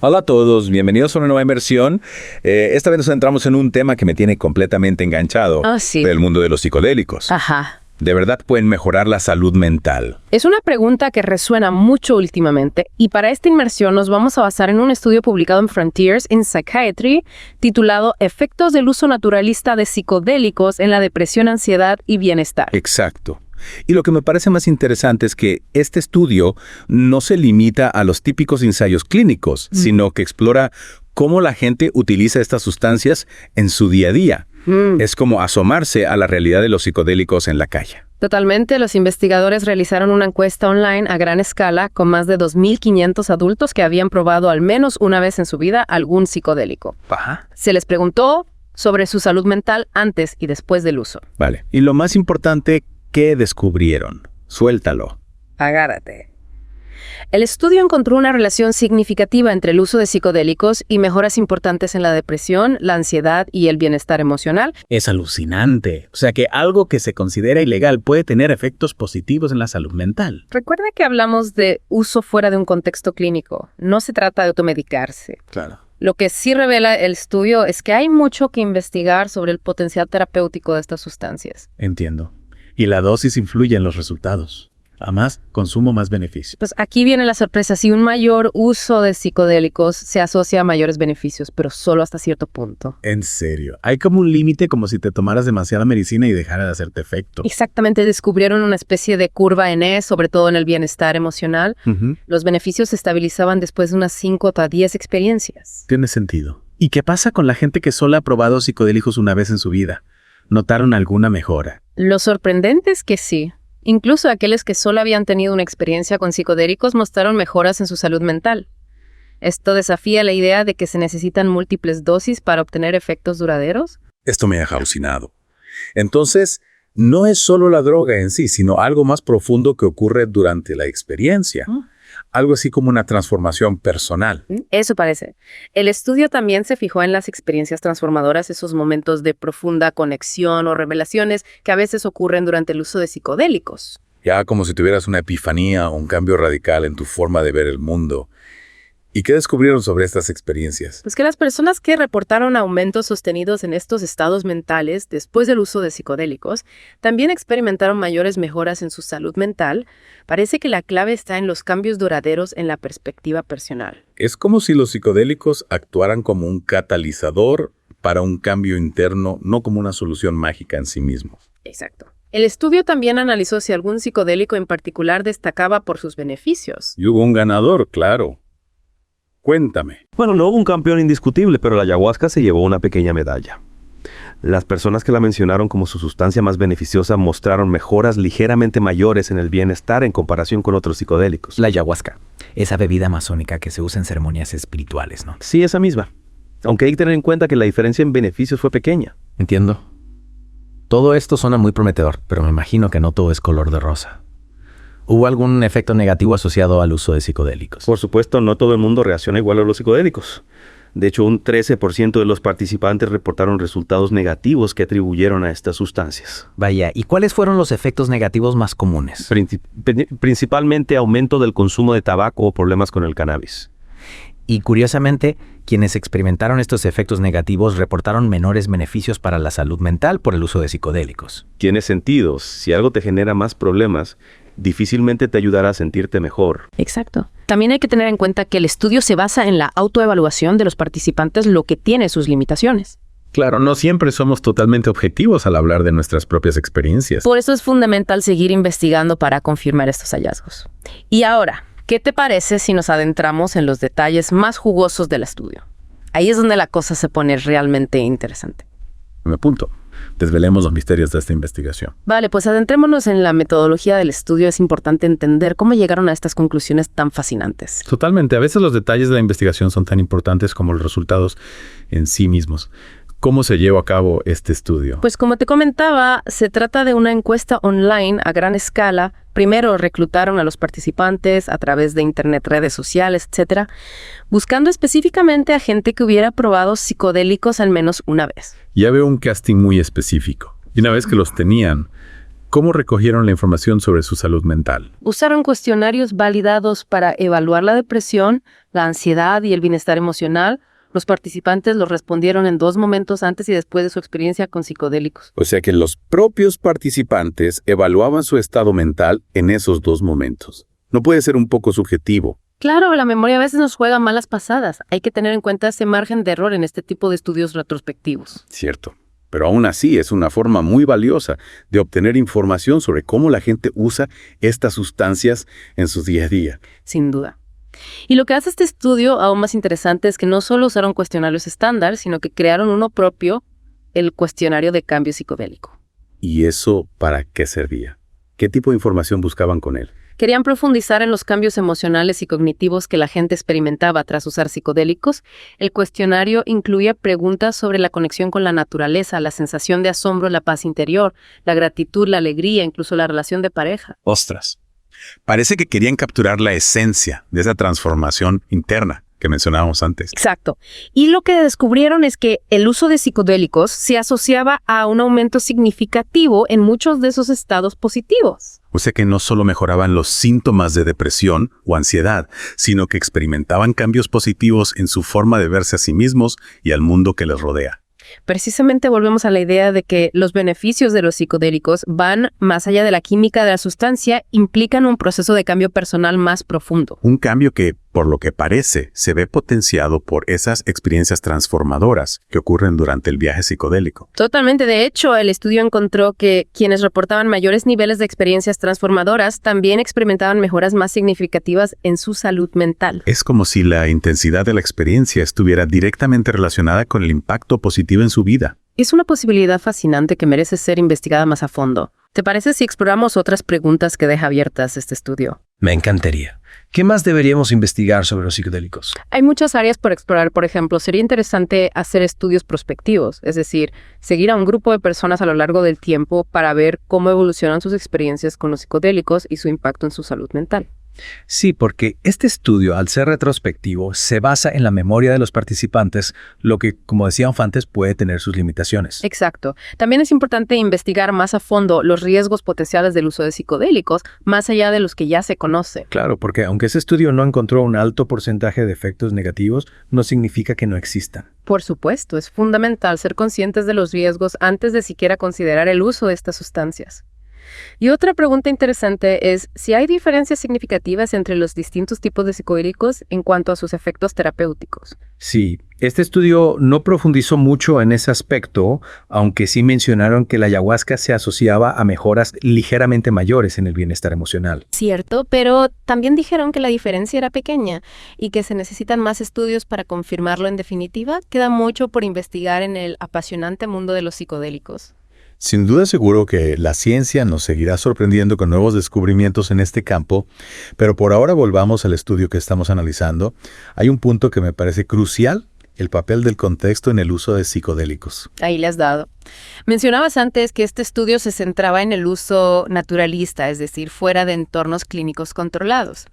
Hola a todos, bienvenidos a una nueva inmersión. Esta vez nos centramos en un tema que me tiene completamente enganchado, Sí. el mundo de los psicodélicos. Ajá. ¿De verdad pueden mejorar la salud mental? Es una pregunta que resuena mucho últimamente y para esta inmersión nos vamos a basar en un estudio publicado en Frontiers in Psychiatry titulado Efectos del uso naturalista de psicodélicos en la depresión, ansiedad y bienestar. Exacto. Y lo que me parece más interesante es que este estudio no se limita a los típicos ensayos clínicos, sino que explora cómo la gente utiliza estas sustancias en su día a día. Es como asomarse a la realidad de los psicodélicos en la calle. Totalmente, los investigadores realizaron una encuesta online a gran escala con más de 2.500 adultos que habían probado al menos una vez en su vida algún psicodélico. Ajá. Se les preguntó sobre su salud mental antes y después del uso. Vale. Y lo más importante, ¿qué descubrieron? Suéltalo. Agárrate. El estudio encontró una relación significativa entre el uso de psicodélicos y mejoras importantes en la depresión, la ansiedad y el bienestar emocional. Es alucinante. O sea que algo que se considera ilegal puede tener efectos positivos en la salud mental. Recuerda que hablamos de uso fuera de un contexto clínico. No se trata de automedicarse. Claro. Lo que sí revela el estudio es que hay mucho que investigar sobre el potencial terapéutico de estas sustancias. Entiendo. Y la dosis influye en los resultados. A más consumo, más beneficio. Pues aquí viene la sorpresa. Si un mayor uso de psicodélicos se asocia a mayores beneficios, pero solo hasta cierto punto. En serio. Hay como un límite, como si te tomaras demasiada medicina y dejara de hacerte efecto. Exactamente, descubrieron una especie de curva N, sobre todo en el bienestar emocional. Los beneficios se estabilizaban después de unas 5 a 10 experiencias. Tiene sentido. ¿Y qué pasa con la gente que solo ha probado psicodélicos una vez en su vida? ¿Notaron alguna mejora? Lo sorprendente es que sí. Incluso aquellos que solo habían tenido una experiencia con psicodélicos mostraron mejoras en su salud mental. Esto desafía la idea de que se necesitan múltiples dosis para obtener efectos duraderos. Esto me ha alucinado. Entonces, no es solo la droga en sí, sino algo más profundo que ocurre durante la experiencia. Algo así como una transformación personal. Eso parece. El estudio también se fijó en las experiencias transformadoras, esos momentos de profunda conexión o revelaciones que a veces ocurren durante el uso de psicodélicos. Ya como si tuvieras una epifanía o un cambio radical en tu forma de ver el mundo. ¿Y qué descubrieron sobre estas experiencias? Pues que las personas que reportaron aumentos sostenidos en estos estados mentales después del uso de psicodélicos también experimentaron mayores mejoras en su salud mental. Parece que la clave está en los cambios duraderos en la perspectiva personal. Es como si los psicodélicos actuaran como un catalizador para un cambio interno, no como una solución mágica en sí mismo. Exacto. El estudio también analizó si algún psicodélico en particular destacaba por sus beneficios. Y hubo un ganador, claro. Cuéntame. Bueno, no hubo un campeón indiscutible, pero la ayahuasca se llevó una pequeña medalla. Las personas que la mencionaron como su sustancia más beneficiosa mostraron mejoras ligeramente mayores en el bienestar en comparación con otros psicodélicos. La ayahuasca, esa bebida amazónica que se usa en ceremonias espirituales, ¿no? Sí, esa misma. Aunque hay que tener en cuenta que la diferencia en beneficios fue pequeña. Entiendo. Todo esto suena muy prometedor, pero me imagino que no todo es color de rosa. ¿Hubo algún efecto negativo asociado al uso de psicodélicos? Por supuesto, no todo el mundo reacciona igual a los psicodélicos. De hecho, un 13% de los participantes reportaron resultados negativos que atribuyeron a estas sustancias. Vaya, ¿y cuáles fueron los efectos negativos más comunes? Principalmente aumento del consumo de tabaco o problemas con el cannabis. Y curiosamente, quienes experimentaron estos efectos negativos reportaron menores beneficios para la salud mental por el uso de psicodélicos. Tiene sentido. Si algo te genera más problemas, difícilmente te ayudará a sentirte mejor. Exacto. También hay que tener en cuenta que el estudio se basa en la autoevaluación de los participantes, lo que tiene sus limitaciones. Claro, no siempre somos totalmente objetivos al hablar de nuestras propias experiencias. Por eso es fundamental seguir investigando para confirmar estos hallazgos. Y ahora, ¿qué te parece si nos adentramos en los detalles más jugosos del estudio? Ahí es donde la cosa se pone realmente interesante. Me apunto. Desvelemos los misterios de esta investigación. Vale, pues adentrémonos en la metodología del estudio. Es importante entender cómo llegaron a estas conclusiones tan fascinantes. Totalmente. A veces los detalles de la investigación son tan importantes como los resultados en sí mismos. ¿Cómo se llevó a cabo este estudio? Pues como te comentaba, se trata de una encuesta online a gran escala. Primero reclutaron a los participantes a través de internet, redes sociales, etcétera, buscando específicamente a gente que hubiera probado psicodélicos al menos una vez. Ya veo un casting muy específico. Y una vez que los tenían, ¿Cómo recogieron la información sobre su salud mental? Usaron cuestionarios validados para evaluar la depresión, la ansiedad y el bienestar emocional. Los participantes los respondieron en 2 momentos antes y después de su experiencia con psicodélicos. O sea que los propios participantes evaluaban su estado mental en esos 2 momentos. No puede ser un poco subjetivo. Claro, la memoria a veces nos juega malas pasadas. Hay que tener en cuenta ese margen de error en este tipo de estudios retrospectivos. Cierto. Pero aún así es una forma muy valiosa de obtener información sobre cómo la gente usa estas sustancias en su día a día. Sin duda. Y lo que hace este estudio aún más interesante es que no solo usaron cuestionarios estándar, sino que crearon uno propio, el cuestionario de cambio psicodélico. ¿Y eso para qué servía? ¿Qué tipo de información buscaban con él? Querían profundizar en los cambios emocionales y cognitivos que la gente experimentaba tras usar psicodélicos. El cuestionario incluía preguntas sobre la conexión con la naturaleza, la sensación de asombro, la paz interior, la gratitud, la alegría, incluso la relación de pareja. Ostras. Parece que querían capturar la esencia de esa transformación interna que mencionábamos antes. Exacto. Y lo que descubrieron es que el uso de psicodélicos se asociaba a un aumento significativo en muchos de esos estados positivos. O sea que no solo mejoraban los síntomas de depresión o ansiedad, sino que experimentaban cambios positivos en su forma de verse a sí mismos y al mundo que les rodea. Precisamente volvemos a la idea de que los beneficios de los psicodélicos van más allá de la química de la sustancia, implican un proceso de cambio personal más profundo. Un cambio que, por lo que parece, se ve potenciado por esas experiencias transformadoras que ocurren durante el viaje psicodélico. Totalmente. De hecho, el estudio encontró que quienes reportaban mayores niveles de experiencias transformadoras también experimentaban mejoras más significativas en su salud mental. Es como si la intensidad de la experiencia estuviera directamente relacionada con el impacto positivo en su vida. Es una posibilidad fascinante que merece ser investigada más a fondo. ¿Te parece si exploramos otras preguntas que deja abiertas este estudio? Me encantaría. ¿Qué más deberíamos investigar sobre los psicodélicos? Hay muchas áreas por explorar. Por ejemplo, sería interesante hacer estudios prospectivos, es decir, seguir a un grupo de personas a lo largo del tiempo para ver cómo evolucionan sus experiencias con los psicodélicos y su impacto en su salud mental. Sí, porque este estudio, al ser retrospectivo, se basa en la memoria de los participantes, lo que, como decíamos antes, puede tener sus limitaciones. Exacto. También es importante investigar más a fondo los riesgos potenciales del uso de psicodélicos, más allá de los que ya se conoce. Claro, porque aunque ese estudio no encontró un alto porcentaje de efectos negativos, no significa que no existan. Por supuesto, es fundamental ser conscientes de los riesgos antes de siquiera considerar el uso de estas sustancias. Y otra pregunta interesante es si hay diferencias significativas entre los distintos tipos de psicodélicos en cuanto a sus efectos terapéuticos. Sí, este estudio no profundizó mucho en ese aspecto, aunque sí mencionaron que la ayahuasca se asociaba a mejoras ligeramente mayores en el bienestar emocional. Cierto, pero también dijeron que la diferencia era pequeña y que se necesitan más estudios para confirmarlo. En definitiva, queda mucho por investigar en el apasionante mundo de los psicodélicos. Sin duda seguro que la ciencia nos seguirá sorprendiendo con nuevos descubrimientos en este campo, pero por ahora volvamos al estudio que estamos analizando. Hay un punto que me parece crucial, el papel del contexto en el uso de psicodélicos. Ahí le has dado. Mencionabas antes que este estudio se centraba en el uso naturalista, es decir, fuera de entornos clínicos controlados.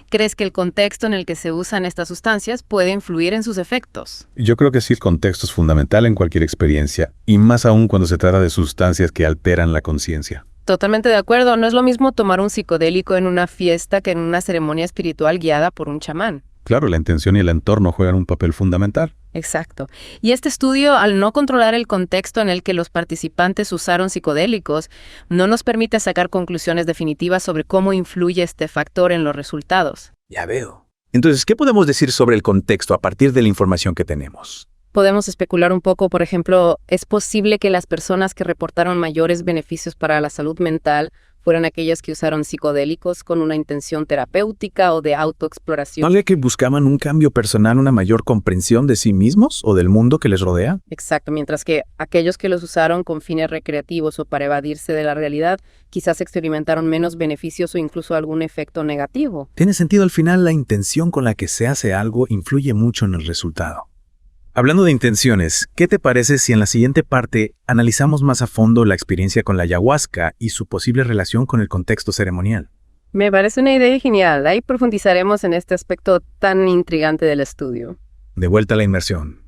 ¿Crees que el contexto en el que se usan estas sustancias puede influir en sus efectos? Yo creo que sí, el contexto es fundamental en cualquier experiencia, y más aún cuando se trata de sustancias que alteran la conciencia. Totalmente de acuerdo. No es lo mismo tomar un psicodélico en una fiesta que en una ceremonia espiritual guiada por un chamán. Claro, la intención y el entorno juegan un papel fundamental. Exacto. Y este estudio, al no controlar el contexto en el que los participantes usaron psicodélicos, no nos permite sacar conclusiones definitivas sobre cómo influye este factor en los resultados. Ya veo. Entonces, ¿qué podemos decir sobre el contexto a partir de la información que tenemos? Podemos especular un poco, por ejemplo, ¿es posible que las personas que reportaron mayores beneficios para la salud mental fueran aquellas que usaron psicodélicos con una intención terapéutica o de autoexploración? ¿No había que buscaban un cambio personal, una mayor comprensión de sí mismos o del mundo que les rodea? Exacto, mientras que aquellos que los usaron con fines recreativos o para evadirse de la realidad, quizás experimentaron menos beneficios o incluso algún efecto negativo. Tiene sentido, al final la intención con la que se hace algo influye mucho en el resultado. Hablando de intenciones, ¿qué te parece si en la siguiente parte analizamos más a fondo la experiencia con la ayahuasca y su posible relación con el contexto ceremonial? Me parece una idea genial. Ahí profundizaremos en este aspecto tan intrigante del estudio. De vuelta a la inmersión.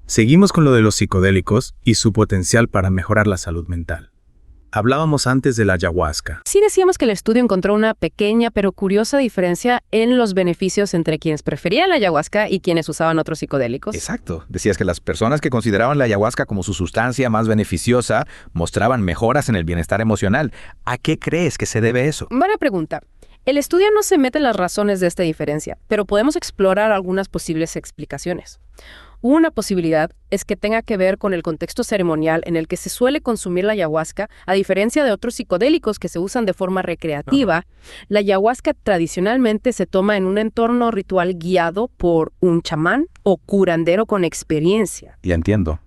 Seguimos con lo de los psicodélicos y su potencial para mejorar la salud mental. Hablábamos antes de la ayahuasca. Sí decíamos que el estudio encontró una pequeña pero curiosa diferencia en los beneficios entre quienes preferían la ayahuasca y quienes usaban otros psicodélicos. Exacto. Decías que las personas que consideraban la ayahuasca como su sustancia más beneficiosa mostraban mejoras en el bienestar emocional. ¿A qué crees que se debe eso? Buena pregunta. El estudio no se mete en las razones de esta diferencia, pero podemos explorar algunas posibles explicaciones. Una posibilidad es que tenga que ver con el contexto ceremonial en el que se suele consumir la ayahuasca, a diferencia de otros psicodélicos que se usan de forma recreativa. La ayahuasca tradicionalmente se toma en un entorno ritual guiado por un chamán o curandero con experiencia. Ya entiendo.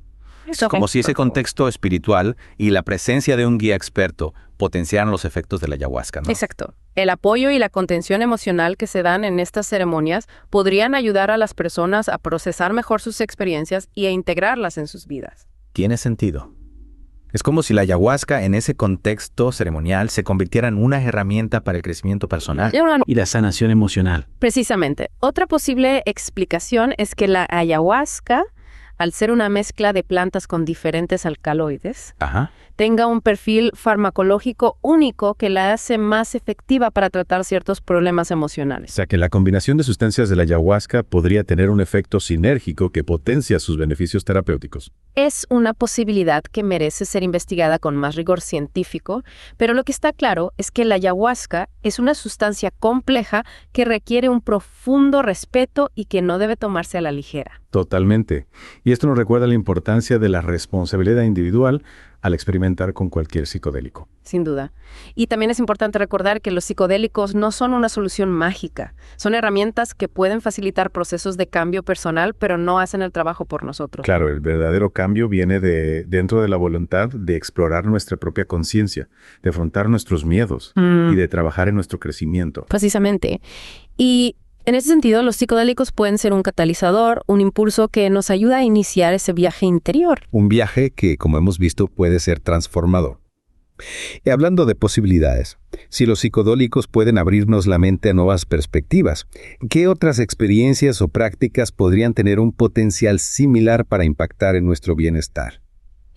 Es como si ese contexto espiritual y la presencia de un guía experto potenciaran los efectos de la ayahuasca, ¿no? Exacto. El apoyo y la contención emocional que se dan en estas ceremonias podrían ayudar a las personas a procesar mejor sus experiencias y a integrarlas en sus vidas. Tiene sentido. Es como si la ayahuasca en ese contexto ceremonial se convirtiera en una herramienta para el crecimiento personal. Y la sanación emocional. Precisamente. Otra posible explicación es que la ayahuasca, al ser una mezcla de plantas con diferentes alcaloides, tenga un perfil farmacológico único que la hace más efectiva para tratar ciertos problemas O emocionales. sea que la combinación de sustancias de la ayahuasca podría tener un efecto sinérgico que potencia sus beneficios terapéuticos. Es una posibilidad que merece ser investigada con más rigor científico, pero lo que está claro es que la ayahuasca es una sustancia compleja que requiere un profundo respeto y que no debe tomarse a la ligera. Totalmente. Y esto nos recuerda la importancia de la responsabilidad individual al experimentar con cualquier psicodélico. Sin duda. Y también es importante recordar que los psicodélicos no son una solución mágica. Son herramientas que pueden facilitar procesos de cambio personal, pero no hacen el trabajo por nosotros. Claro, el verdadero cambio viene dentro de la voluntad de explorar nuestra propia conciencia, de afrontar nuestros miedos y de trabajar en nuestro crecimiento. Precisamente. Y en ese sentido, los psicodélicos pueden ser un catalizador, un impulso que nos ayuda a iniciar ese viaje interior. Un viaje que, como hemos visto, puede ser transformador. Y hablando de posibilidades, si los psicodélicos pueden abrirnos la mente a nuevas perspectivas, ¿qué otras experiencias o prácticas podrían tener un potencial similar para impactar en nuestro bienestar?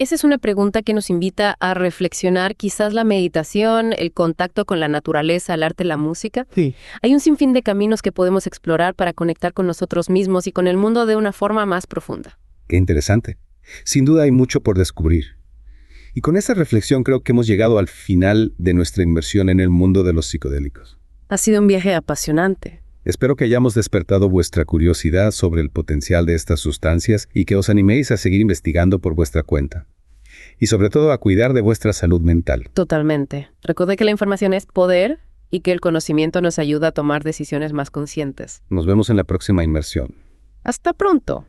Esa es una pregunta que nos invita a reflexionar quizás la meditación, el contacto con la naturaleza, el arte, la música. Sí. Hay un sinfín de caminos que podemos explorar para conectar con nosotros mismos y con el mundo de una forma más profunda. Qué interesante. Sin duda hay mucho por descubrir. Y con esta reflexión creo que hemos llegado al final de nuestra inmersión en el mundo de los psicodélicos. Ha sido un viaje apasionante. Espero que hayamos despertado vuestra curiosidad sobre el potencial de estas sustancias y que os animéis a seguir investigando por vuestra cuenta. Y sobre todo a cuidar de vuestra salud mental. Totalmente. Recuerde que la información es poder y que el conocimiento nos ayuda a tomar decisiones más conscientes. Nos vemos en la próxima inmersión. Hasta pronto.